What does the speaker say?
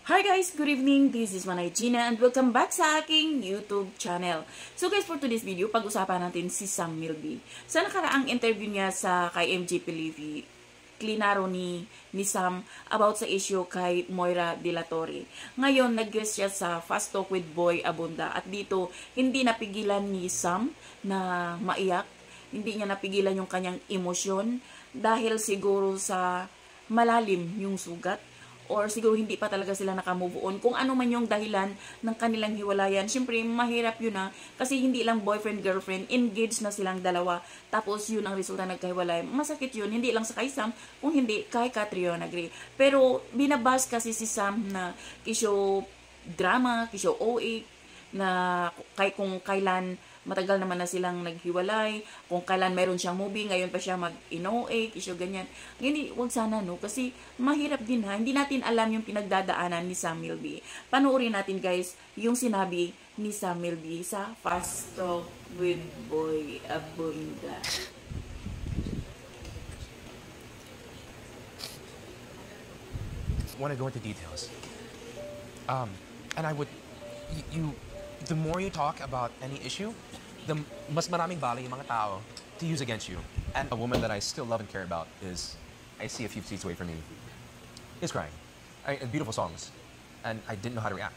Hi guys! Good evening! This is Manay Gina and welcome back sa aking YouTube channel. So guys, for today's video, pag-usapan natin si Sam Milby. Sa nakaraang interview niya sa kay MJ Pilivi, klinaro ni Sam about sa issue kay Moira De La Torre. Ngayon, nag-guest siya sa Fast Talk with Boy Abunda at dito, hindi napigilan ni Sam na maiyak. Hindi niya napigilan yung kanyang emosyon dahil siguro sa malalim yung sugat or siguro hindi pa talaga sila nakamove on. Kung ano man yung dahilan ng kanilang hiwalayan, syempre mahirap yun kasi hindi lang boyfriend-girlfriend, engaged na silang dalawa. Tapos yun ang resulta nagkahiwalay. Masakit yun, hindi lang sa kay Sam, kung hindi kay Catriona Gray. Pero binabas kasi si Sam na kisyo drama, kisyo OA, na kung kailan matagal naman na silang naghiwalay, kung kailan meron siyang movie, ngayon pa siya mag-inoe, isyo ganyan. Hindi, wag sana kasi mahirap din hindi natin alam yung pinagdadaanan ni Sam Milby. Panoorin natin guys, yung sinabi ni Sam Milby sa Fast Talk with Boy Abunda. Want to go into details. And I would, the more you talk about any issue, the mas maraming bala yung mga tao to use against you. And a woman that I still love and care about is, I see a few seats away from me, is crying. Beautiful songs. And I didn't know how to react.